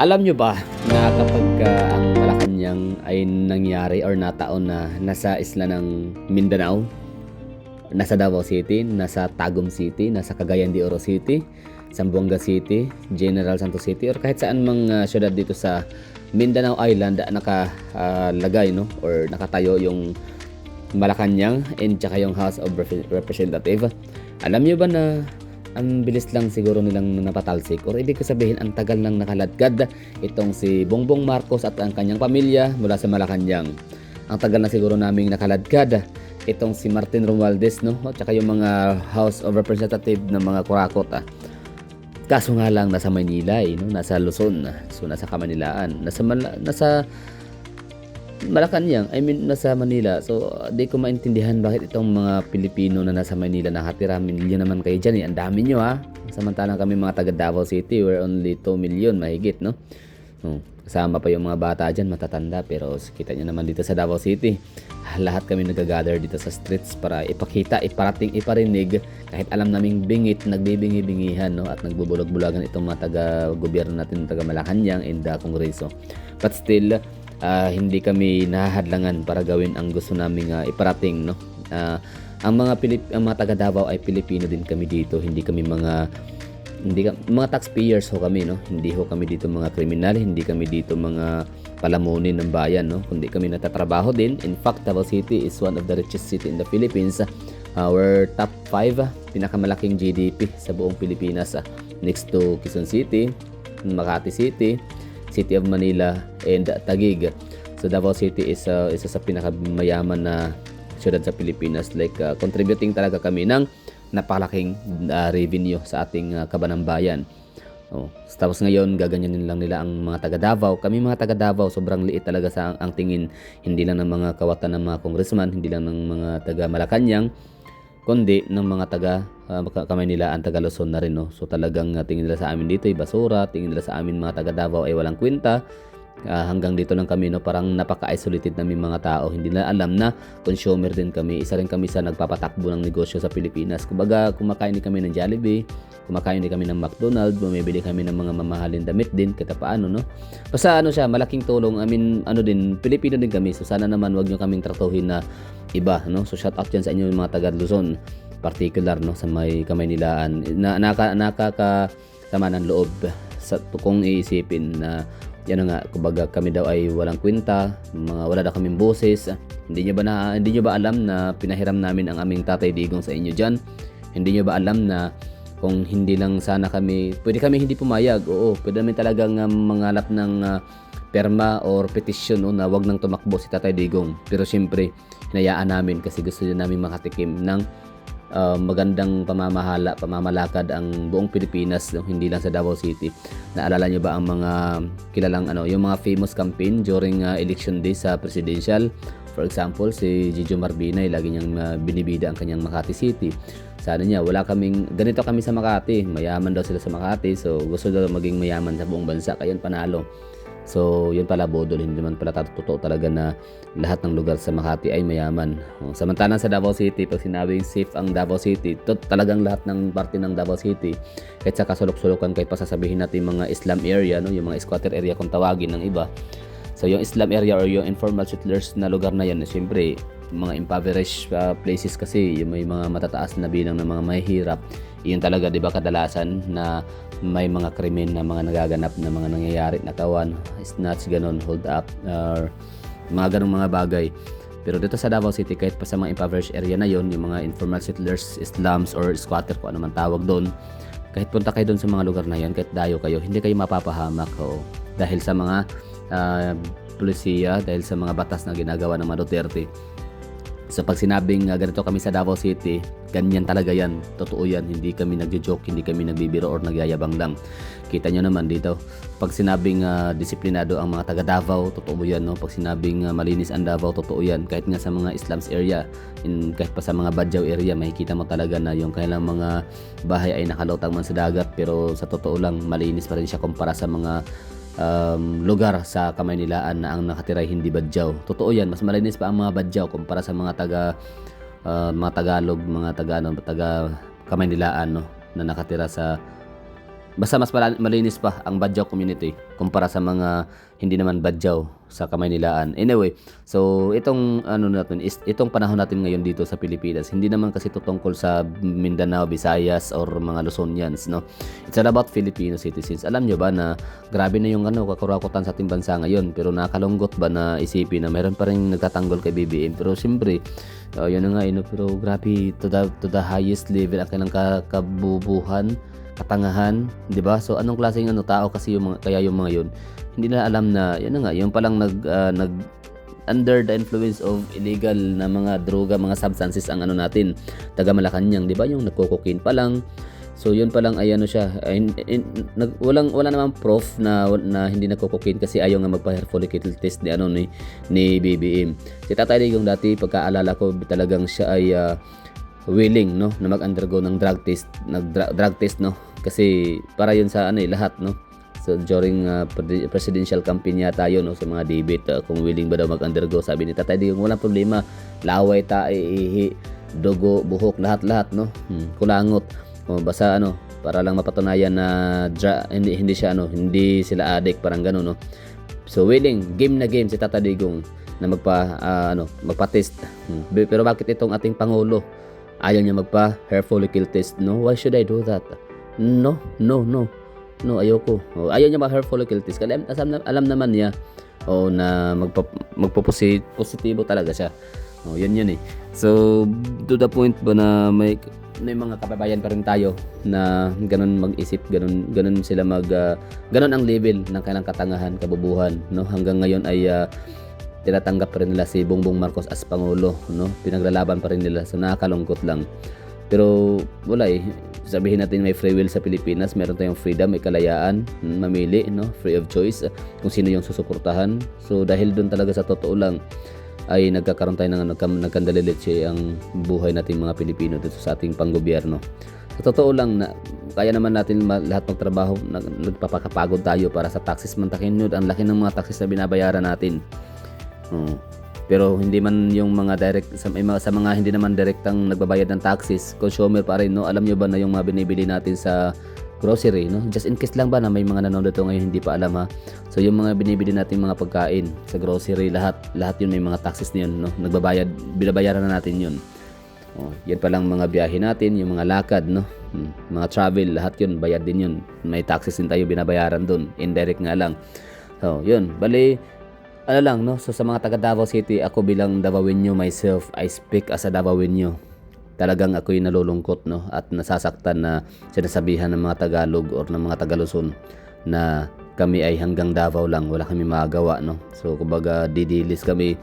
Alam nyo ba na kapag ang Malacanang ay nangyari or nataon na nasa isla ng Mindanao, nasa Davao City, nasa Tagum City, nasa Cagayan de Oro City, Zamboanga City, General Santos City, or kahit saan mang syudad dito sa Mindanao Island nakalagay no or nakatayo yung Malacanang and tsaka yung House of Representative. Alam niyo ba na ang bilis lang siguro nilang napatalsik or ibig ko sabihin ang tagal nang nakaladkad itong si Bongbong Marcos at ang kanyang pamilya mula sa Malacanang. Ang tagal na siguro naming nakaladkad itong si Martin Romualdez no at saka yung mga House of Representative ng mga kurakot. Kaso nga lang nasa Maynila no? Nasa Luzon, so nasa Kamanilaan, nasa Malacanang, nasa Manila. So, di ko maintindihan bakit itong mga Pilipino na nasa Manila nakatira. Milyon naman kayo dyan eh. Ang dami nyo ha. Samantalang kami mga taga Davao City, we're only 2 million mahigit, no? Kasama pa yung mga bata dyan, matatanda. Pero kita nyo naman dito sa Davao City. Lahat kami nag-gather dito sa streets para ipakita, iparating, iparinig. Kahit alam naming bingit, nagbibingi-bingihan, no? At nagbubulog-bulagan itong mga taga-gobyerno natin, taga Malacanang and Kongreso. But still, hindi kami nahahadlangan para gawin ang gusto naming iparating no. Ang mga taga Davao ay Pilipino din kami dito, hindi kami mga taxpayers ho kami no. Hindi ho kami dito mga kriminal, hindi kami dito mga palamunin ng bayan no, kundi kami natatrabaho din. In fact, Davao City is one of the richest city in the Philippines. We're top 5 pinakamalaking GDP sa buong Pilipinas, next to Quezon City, Makati City, City of Manila and Taguig. So Davao City is isa sa pinakamayaman na syudad sa Pilipinas, like contributing talaga kami ng napakalaking revenue sa ating kabanang bayan. Tapos ngayon gaganyanin lang nila ang mga taga Davao. Kami mga taga Davao sobrang liit talaga sa ang tingin, hindi lang ng mga kawatan ng mga congressman, hindi lang ng mga taga Malacanang, kundi ng mga taga Kamaynilaan, taga Luzon na rin no. So talagang tingin nila sa amin dito ay basura, tingin nila sa amin mga taga Davao ay walang kwenta. Hanggang dito lang kami no, parang napaka-isolated namin mga tao, hindi na alam na consumer din kami, isa rin kami sa nagpapatakbo ng negosyo sa Pilipinas. Kumbaga kumakain din kami ng Jollibee, kumakain din kami ng McDonald's, bumibili kami ng mga mamahalin damit din kita paano no. Basta siya, malaking tulong. Din Pilipino din kami, so sana naman wag niyo kaming tratuhin na iba no. So shout out yan sa inyo mga taga Luzon, particular no sa may Kamaynilaan. Nakakasama ng loob sa kung iisipin na yan nga, kumbaga kami daw ay walang kwenta, wala daw kaming boses. Hindi niyo ba alam na pinahiram namin ang aming Tatay Digong sa inyo diyan? Hindi niyo ba alam na kung hindi lang sana pwede kami hindi pumayag. Oo, pwede namin talagang mangalap ng perma or petition na wag nang tumakbo si Tatay Digong. Pero siyempre, hinayaan namin kasi gusto din namin makatikim ng magandang pamamalakad ang buong Pilipinas, no? Hindi lang sa Davao City. Naalala niyo ba ang mga kilalang yung mga famous campaign during election day sa presidential? For example, si Gigi Marbinay, lagi niyang binibida ang kanyang Makati City. Sana niya, ganito kami sa Makati, mayaman daw sila sa Makati, so gusto daw maging mayaman sa buong bansa, kaya panalo. So, yun pala bodol, hindi naman pala totoo talaga na lahat ng lugar sa Makati ay mayaman. Samantalang sa Davao City, pag sinabing safe ang Davao City, talagang lahat ng parte ng Davao City, kahit sa kasulok-sulukan, kahit pa sasabihin natin mga Islam area, no, yung mga squatter area kung tawagin ng iba. So, yung Islam area or yung informal settlers na lugar na yan, siyempre, mga impoverished places kasi, yung may mga matataas na bilang ng mga mahihirap, yun talaga, di ba, kadalasan na may mga krimen na mga nagaganap na mga nangyayari, nakawan, snatch, ganon, hold up, or mga ganong mga bagay. Pero dito sa Davao City, kahit pa sa mga impoverished area na yon, yung mga informal settlers, slums, or squatter, kung ano man tawag doon, kahit punta kayo doon sa mga lugar na yan, kahit dayo kayo, hindi kayo mapapahamak dahil sa mga pulisiya, dahil sa mga batas na ginagawa ng mga Duterte. So pag sinabing ganito kami sa Davao City, ganyan talaga yan, totoo yan, hindi kami nagjo-joke, hindi kami nagbibiro or nagyayabang lang. Kita nyo naman dito, pag sinabing disiplinado ang mga taga Davao, totoo yan no? Pag sinabing malinis ang Davao, totoo yan. Kahit nga sa mga slums area, kahit pa sa mga Badjao area, makikita mo talaga na yung kailang mga bahay ay nakalutang man sa dagat, pero sa totoo lang, malinis pa rin siya kumpara sa mga lugar sa Kamaynilaan na ang nakatira hindi Badjao. Totoo yan, mas malinis pa ang mga Badjao kumpara sa mga Tagalog, mga taga Kamaynilaan no, na nakatira sa basta mas malinis pa ang Badjao community kumpara sa mga hindi naman Badjao sa Kamaynilaan. Anyway, so itong ano natin is itong panahon natin ngayon dito sa Pilipinas, hindi naman kasi tutungkol sa Mindanao, Visayas or mga Luzonians, no. It's all about Filipino citizens. Alam nyo ba na grabe na yung ano kakurakutan sa ating bansa ngayon, pero nakakalungkot ba na isipin na mayroon pa ring nagtatanggol kay BBM. Pero siyempre, yun na nga, pero grabe to the highest level ang kanilang kabubuhan, katangahan, 'di ba? So anong klaseng tao kasi yung kaya yung mga yun, hindi na alam na yun na nga, yung palang nag under the influence of illegal na mga droga, mga substances ang natin, taga Malacanang, 'di ba? Yung nagko-cocaine pa lang. So yun pa lang ay siya, wala namang proof na hindi nagko-cocaine kasi ayaw nga magpa-hair follicle test ni BBM. Si Tatay Digong dati, pagkaalala ko, talagang siya ay willing, no, na mag-undergo ng drug test, no, kasi para yun sa lahat, no. So during presidential campaign yata yun, no, sa mga debate, kung willing ba daw mag-undergo, sabi ni Tatay Digong walang problema, laway, tae, ihi, dugo, buhok, lahat, no, kulangot, basta para lang mapatunayan na hindi sila addict, parang gano'n, no. So willing, game na game si Tatay Digong na magpa-test. Pero bakit itong ating pangulo ayaw niya magpa-hair follicle test? No, why should I do that? No, ayoko. Ayaw niya mag-hair follicle test kasi alam naman niya na magpo-positibo talaga siya. Yan eh. So to the point ba na may mga kababayan pa rin tayo na ganun mag-isip, ganun sila ganun ang level ng kanilang katangahan, kabubuhan, no. Hanggang ngayon ay tinatanggap pa rin nila si Bongbong Marcos as pangulo, no. Pinaglalaban pa rin nila. So nakakalungkot lang. Pero wala sabihin natin may free will sa Pilipinas, meron tayong freedom, may kalayaan mamili, no, free of choice kung sino yung susuportahan. So dahil doon talaga sa totoo lang ay nagkakaroon tayo ng nagkandalilit ang buhay nating mga Pilipino dito sa ating panggobyerno. Sa totoo lang na kaya naman natin lahat magtrabaho, nagpapakapagod tayo para sa taxes, mantakin yun, ang laki ng mga taxes na binabayaran natin. Pero hindi man yung mga direct sa mga hindi naman direktang nagbabayad ng taxes, consumer pa rin, no. Alam nyo ba na yung mga binibili natin sa grocery, no, just in case lang ba na may mga nanonood dito ngayon hindi pa alam, ha. So yung mga binibili nating mga pagkain sa grocery, lahat yun may mga taxes na yun, no. Binabayaran na natin yun. Yan pa lang mga biyahe natin, yung mga lakad, no, mga travel, lahat yun bayad din yun. May taxes din tayo binabayaran doon, indirect nga lang. So yun, bali lang, no. So sa mga taga Davao City, ako bilang Davaoenyo myself, I speak as a Davaoenyo. Talagang ako'y nalulungkot, no, at nasasaktan na sinasabihan ng mga Tagalog or ng mga Taga-Luzon na kami ay hanggang Davao lang, wala kami magagawa, no. So kumbaga didilis kami.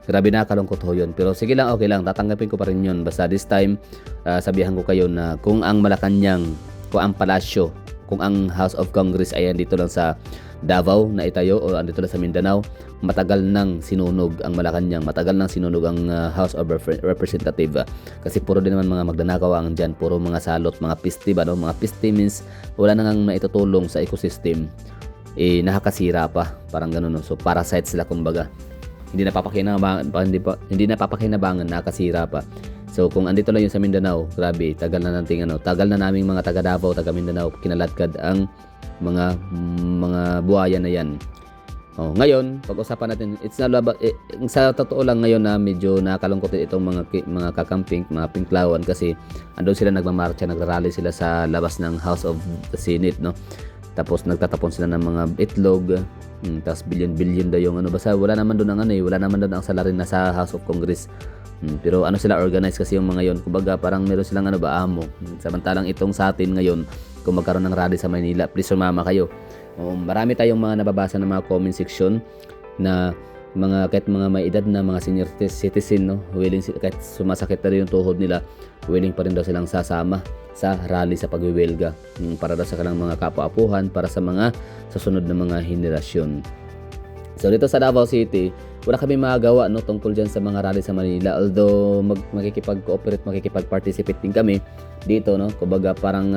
Grabe, nakakalungkot ho yun. Pero sige lang, okay lang, tatanggapin ko pa rin yun. Basta this time, sabihan ko kayo na kung ang Malacanang, kung ang palasyo, kung ang House of Congress ay andito lang sa Davao na itayo o andito lang sa Mindanao, matagal nang sinunog ang Malacanang, matagal nang sinunog ang House of Representative, kasi puro din naman mga magdanakaw ang dyan, puro mga salot, mga piste ba, no? Mga piste means wala nang maitutulong sa ecosystem, nakakasira pa, parang ganun, no? So parasite sila kumbaga, hindi napapakinabangan, nakakasira pa. So kung andito lang yun sa Mindanao, grabe, tagal na naming mga taga Davao, taga Mindanao kinaladkad ang mga buhaya na yan. Ngayon, pag-usapan natin, it's not about, sa totoo lang ngayon na medyo nakakalungkot itong mga kakamping, mga pinklawan, kasi andun sila nagmamarcha, nagrarally sila sa labas ng House of the Senate, no. Tapos nagtatapon sila ng mga itlog, tapos billion daw yung basta wala naman doon wala naman doon ang salarin na sa House of Congress. Pero sila organized kasi yung mga yon, kumbaga parang meron silang amo. Samantalang itong sa atin ngayon, kung magkaroon ng rally sa Maynila, please sumama kayo. Marami tayong mga nababasa ng mga comment section na kahit mga may edad na mga senior citizen, no, willing, kahit sumasakit na rin yung tuhod nila, willing pa rin daw silang sasama sa rally sa pagwiwelga, para daw sa kanilang mga kapwa-apuhan, para sa mga susunod na mga henerasyon. So dito sa Davao City, wala kami magagawa, no, tungkol dyan sa mga rally sa Manila, although makikipag-cooperate, makikipag-participate din kami dito, no. Kumbaga parang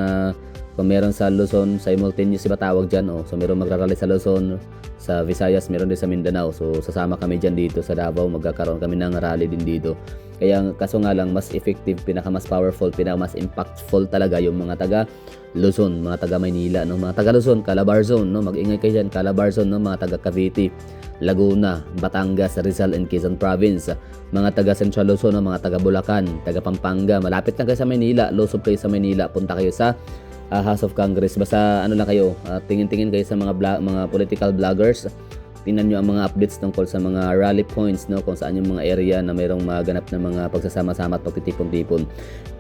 kung meron sa Luzon, simultaneous ba tawag dyan, so meron magrarally sa Luzon, sa Visayas, meron din sa Mindanao, so sasama kami dyan dito sa Davao, magkakaroon kami ng rally din dito. Kaya kaso nga lang mas effective, mas powerful, mas impactful talaga yung mga taga Luzon, mga taga Maynila, no? Mga taga Luzon, Calabarzon, no? Mag-ingay kayo diyan, Calabarzon, no? Mga taga Cavite, Laguna, Batangas, Rizal and Quezon Province, mga taga Central Luzon, no? Mga taga Bulacan, taga Pampanga, malapit lang kayo sa Maynila, lusob kayo sa Maynila, punta kayo sa House of Congress. Basta ano lang kayo, tingin-tingin kayo sa mga political vloggers. Tingnan nyo ang mga updates tungkol sa mga rally points, no, kung saan yung mga area na mayroong maganap na mga pagsasama-sama at pagtitipon-tipon.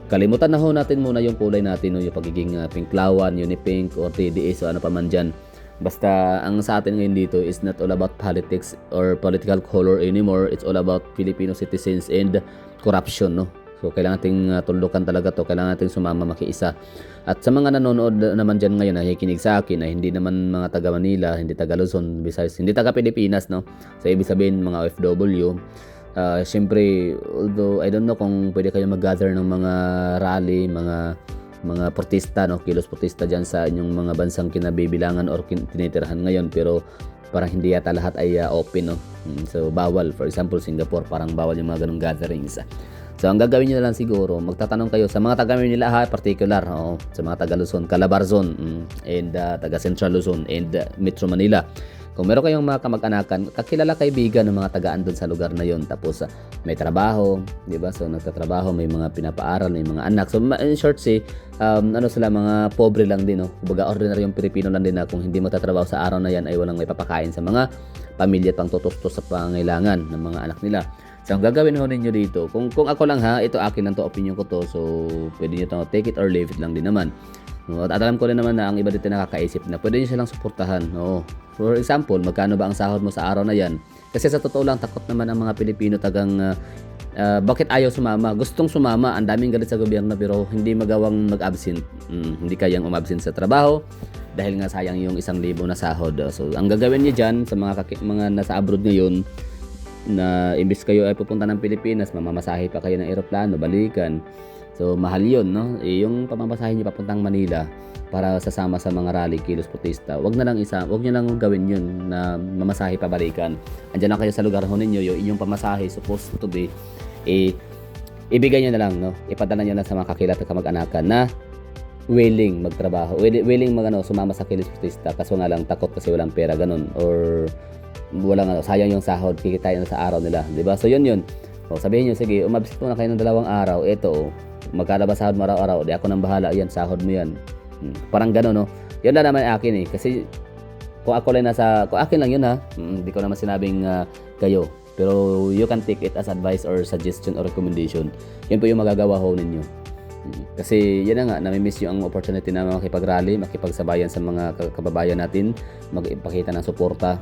Kalimutan na ho natin muna yung kulay natin, no, yung pagiging pinklawan, unipink, or TDS, o ano pa man dyan. Basta ang sa atin ngayon dito is not all about politics or political color anymore. It's all about Filipino citizens and corruption, no. So kailangan nating tundukan talaga to, kailangan nating sumama, makiisa. At sa mga nanonood naman dyan ngayon na nakikinig sa akin na hindi naman mga taga Manila, hindi taga Luzon, Visayas, hindi taga Pilipinas, no. So ibig sabihin mga OFW, syempre, although I don't know kung pwede kayo mag-gather ng mga rally, mga protesta, no, kilos protesta dyan sa inyong mga bansang kinabibilangan or tinitirhan ngayon, pero parang hindi yata lahat ay open, no. So bawal, for example Singapore, parang bawal yung mga ganung gatherings. So ang gagawin niyo na lang siguro, magtatanong kayo sa mga taga Manila, particular, sa mga taga Luzon, Calabarzon, and taga Central Luzon and Metro Manila. Kung meron kayong mga kamag-anakan, kakilala, kaibigan ng mga tagaan doon sa lugar na yon, tapos may trabaho, di ba? So nagtatrabaho, may mga pinapaaral, may mga anak. So in short, ano sila, mga pobre lang din, no? Kumbaga ordinaryong Pilipino lang din na kung hindi magtatrabaho sa araw na yan ay walang may papakain sa mga pamilya at pang tutustos sa pangailangan ng mga anak nila. So, ang gagawin ho ninyo dito, kung ako lang ito akin lang to, opinion ko to, so pwede nyo to, take it or leave it lang din naman. At alam ko rin naman na ang iba dito nakakaisip na pwede nyo silang suportahan. For example, magkano ba ang sahod mo sa araw na yan? Kasi sa totoo lang, takot naman ang mga Pilipino tagang bakit ayaw sumama? Gustong sumama, ang daming galit sa gobyerno pero hindi magawang mag-absent. Hindi kayang umabsent sa trabaho dahil nga sayang yung 1,000 na sahod. So, ang gagawin niyo dyan sa mga nasa abroad ngayon, na imbis kayo ay pupunta ng Pilipinas, mamamasahe pa kayo ng eroplano, balikan. So mahal yun, no? Yung pamamasahe niyo papuntang Manila para sasama sa mga rally, kilos protesta, wag niyo lang gawin yun na mamasahe pa balikan. Andiyan na kayo sa lugar ho ninyo, yung inyong pamasahe supposed to be ibigay niyo na lang, no? Ipadala niyo na sa mga kakilala at kamag-anakan na willing magtrabaho, willing sumama sa kilos protesta, kaso nga lang takot kasi walang pera, ganun, or walang sayang yung sahod, kikitain na sa araw nila, di ba? So yun. Sabihin niyo, sige, umabsent muna kayo ng 2 araw, eto, magkano ba sahod mo araw-araw? Di ako nang bahala, yan, sahod mo yan. Parang gano'n, no? Yun na naman akin kasi kung akin lang yun, ha, hindi ko naman sinabing kayo, pero you can take it as advice or suggestion or recommendation. Yun po yung magagawa ho ninyo. Kasi yan na nga, namimiss yung ang opportunity na makipag-rally, makipagsabayan sa mga kababayan natin, magpakita ng suporta.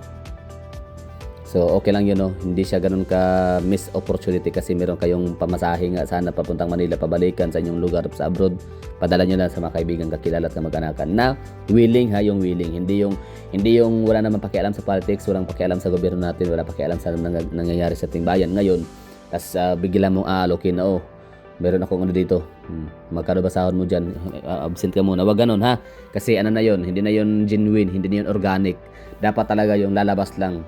So okay lang yun, no? Hindi siya ganun ka miss opportunity kasi meron kayong pamasahe nga sana papuntang Manila, pabalikan sa inyong lugar sa abroad. Padala nyo na sa mga kaibigan, kakilala at kamag-anakan na willing, yung willing, hindi yung wala naman pakialam sa politics, walang pakialam sa gobyerno natin, wala pakialam sa nangyayari sa ating bayan ngayon. Tapos bigla mong aalokin na meron akong dito, magkano ba sahod mo dyan, absent ka muna, wag ganun, ha, kasi na yun, hindi na yun genuine, hindi na yun organic, dapat talaga yung lalabas lang.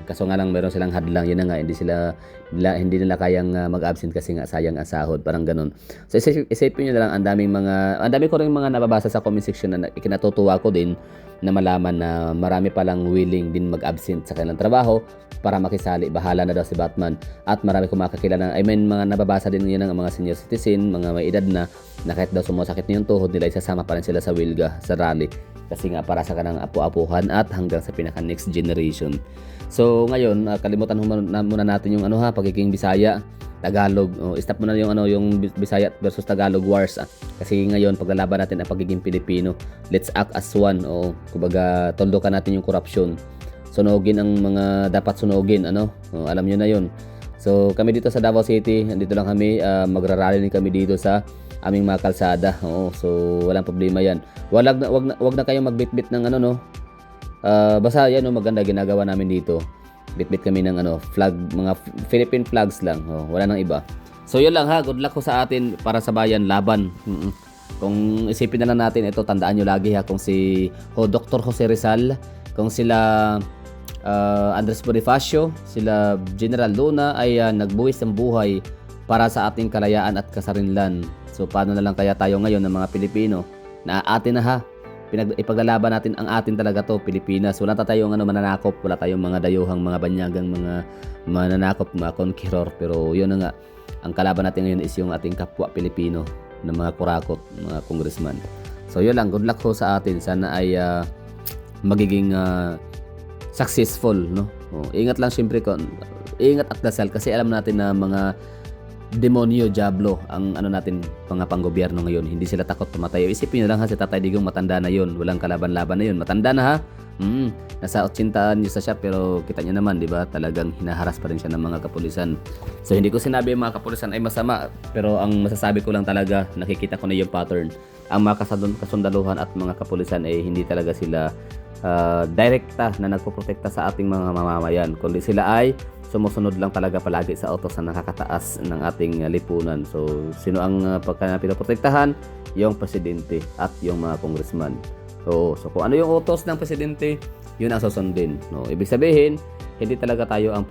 Kaso nga lang meron silang hadlang, yun na nga, hindi nila kayang mag-absent kasi nga sayang ang sahod, parang ganun. So isipin nyo na lang, ang dami ko rin mga nababasa sa comment section na ikinatutuwa ko din na malaman na marami palang willing din mag-absent sa kanilang trabaho para makisali. Bahala na daw si Batman. At marami kong makakilala, mga nababasa din yun ng mga senior citizen, mga may edad na kahit daw sumasakit na yung tuhod nila, isasama pa rin sila sa Wilga, sa rally. Kasi nga para sa kanang apu-apuhan at hanggang sa pinaka next generation. So ngayon, kalimutan muna natin yung pagiging Bisaya, Tagalog. Stop muna yung Bisaya versus Tagalog wars. Kasi ngayon paglalaban natin ang pagiging Pilipino. Let's act as one. Kumbaga toldokan natin yung corruption. Sunugin ang mga dapat sunugin, alam niyo na yun. So kami dito sa Davao City, andito lang kami, magrarally din kami dito sa aming mga kalsada. So walang problema yan. Wag na kayong magbitbit ng basta yan, maganda ginagawa namin dito. Bitbit kami ng flag, mga Philippine flags lang. Wala nang iba. So yun lang, ha. Good luck ko sa atin para sa bayan, laban. Kung isipin na lang natin ito, tandaan nyo lagi, ha, kung si Dr. Jose Rizal, kung sila Andres Bonifacio, sila General Luna ay nagbuwis ng buhay para sa ating kalayaan at kasarinlan. So paano na lang kaya tayo ngayon ng mga Pilipino na atin na ha, ipaglalaban natin ang atin talaga to, Pilipinas. Wala tayong mananakop, wala tayong mga dayuhang mga banyagang mga mananakop, mga konqueror. Pero yun na nga, ang kalaban natin ngayon is yung ating kapwa Pilipino na mga kurakot, mga congressman. So yun lang, good luck ho sa atin. Sana ay magiging successful, no? Ingat lang siyempre, ingat at dasal kasi alam natin na mga demonyo, diablo ang natin, mga panggobyerno ngayon. Hindi sila takot pumatay. Isipin nyo lang ha, si Tatay Digong matanda na yun, walang kalaban-laban na yun, matanda na ha. Nasa 80 anyos na siya, pero kita niyo naman, di ba, talagang hinaharas pa rin siya ng mga kapulisan. So hindi ko sinabi yung mga kapulisan ay masama, pero ang masasabi ko lang talaga, nakikita ko na yung pattern. Ang mga kasundaluhan at mga kapulisan ay hindi talaga sila direkta na nagpoprotekta sa ating mga mamamayan, kundi sila ay sumusunod lang talaga palagi sa utos na nakakataas ng ating lipunan. So sino ang pinoprotektahan? Yung presidente at yung mga congressman. So kung ano yung utos ng presidente, yun ang susundin. No, ibig sabihin, hindi talaga tayo ang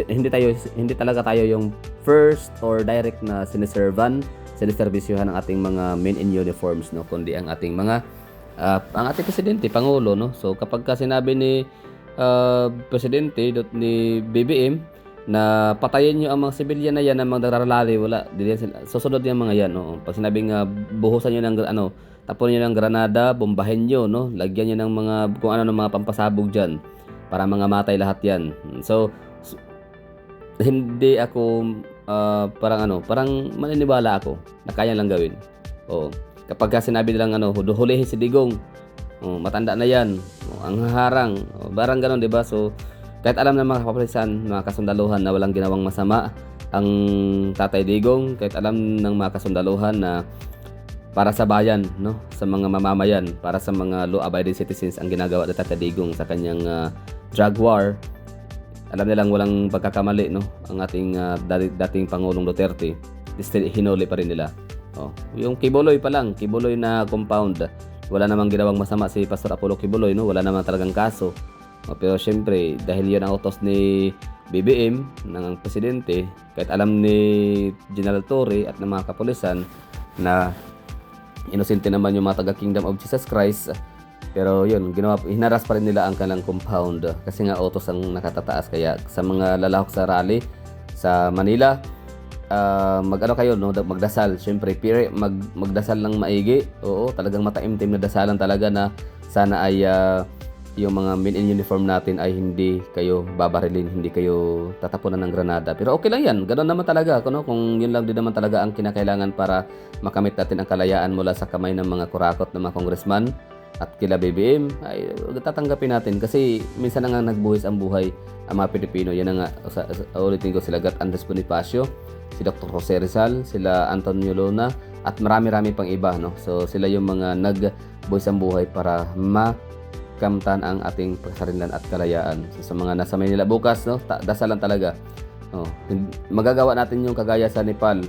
hindi talaga tayo yung first or direct na siniservisyohan ng ating mga men in uniforms, no, kundi ang ating mga ang ating presidente, pangulo, no. So kapag sinabi ni presidente ni BBM na patayin nyo ang mga sibilyan na yan, ang mga dararalali, wala, susunod yung mga yan, no? Pag sinabing buhusan nyo ng tapon nyo ng granada, bombahin nyo, no? Lagyan nyo ng mga kung ano ng mga pampasabog dyan para mga matay lahat yan. So hindi ako parang maniniwala ako na kaya lang gawin. Kapag sinabi nilang hulihin si Digong, matanda na yan, ang harang, barang ganon, diba? So kahit alam ng mga kapulisan, mga kasundaluhan na walang ginawang masama ang Tatay Digong, kahit alam ng mga kasundaluhan na para sa bayan, no, sa mga mamamayan, para sa mga law-abiding citizens ang ginagawa ni Tatay Digong sa kanyang drug war, alam nilang walang pagkakamali, no, ang ating dating Pangulong Duterte, still hinuli pa rin nila. Yung Kibuloy pa lang, Kibuloy na compound, wala namang ginawang masama si Pastor Apollo Kibuloy, no, wala namang talagang kaso. Pero syempre, dahil yun ang utos ni BBM ng presidente, kahit alam ni General Torre at ng mga kapulisan na inosente naman yung mga taga Kingdom of Jesus Christ, pero yun, hinaras pa rin nila ang kanilang compound kasi nga utos ang nakatataas. Kaya sa mga lalahok sa rally sa Manila, magdasal, syempre magdasal ng maigi. Oo, talagang mataimtim na dasalan talaga na sana ay yung mga men in uniform natin ay hindi kayo babarilin, hindi kayo tatapunan ng granada. Pero okay lang yan, ganoon naman talaga, kung yun lang din naman talaga ang kinakailangan para makamit natin ang kalayaan mula sa kamay ng mga kurakot ng mga congressman at kila BBM, ay tatanggapin natin kasi minsan na nga nagbuhis ang buhay ang mga Pilipino. Yan na nga, ulitin ko, sila Gat Andres Bonifacio, si Dr. Jose Rizal, sila Antonio Luna at marami-rami pang iba, no. So sila yung mga nagbuhis ang buhay para kamtan ang ating kasarinlan at kalayaan. So, sa mga nasa Manila bukas, no, dasalan talaga. Magagawa natin yung kagaya sa Nepal,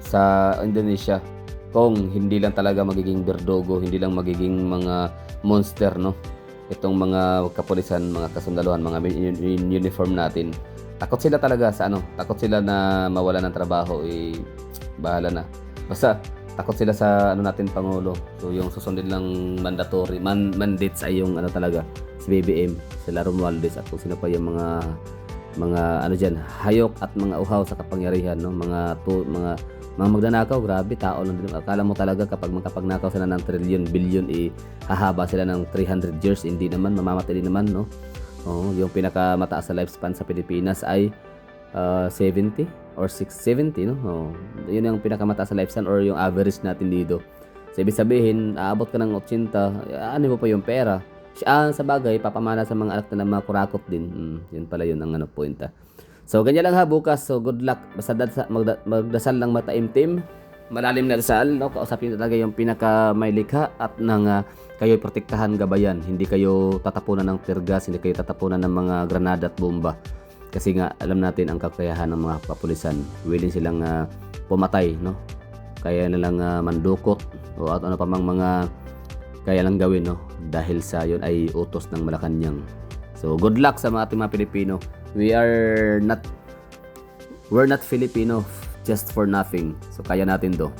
sa Indonesia, kung hindi lang talaga magiging berdogo, hindi lang magiging mga monster, no, itong mga kapulisan, mga kasundaluhan, mga uniform natin. Takot sila talaga sa takot sila na mawala ng trabaho, bahala na. Basta takot sila sa natin Pangulo. So yung susundin lang mandatory mandates ay yung talaga si BBM, sila Romualdez at kung sino pa yung mga diyan, hayok at mga uhaw sa kapangyarihan, no, mga magnanakaw. Grabe, tao lang din. Akala mo talaga kapag makapagnakaw sila ng trillion, billion, hahaba sila ng 300 years. Hindi naman, mamamatay din naman, no. Yung pinakamataas sa lifespan sa Pilipinas ay 70 or 670, no? Yun yung pinakamataas sa lifespan or yung average natin dito. So, ibig sabihin, aabot ka ng 80, ano mo pa yung pera? Sa bagay, papamana sa mga anak na mga kurakot din. Yun pala yun ang point. So, ganyan lang ha bukas. So, good luck. Basta magdasal lang mataimtim, malalim na dasal, no? Kausapin talaga yung may likha at kayo'y protektahan, gabayan. Hindi kayo tatapunan ng tirgas, hindi kayo tatapunan ng mga granada at bomba. Kasi nga alam natin ang kakayahan ng mga kapulisan, willing silang pumatay, no, kaya nilang mandukot o at ano pa mang mga kaya lang gawin, no, dahil sa yun ay utos ng Malacanang. So good luck sa mga ating mga Pilipino. We are not We're not Filipino just for nothing. So kaya natin to.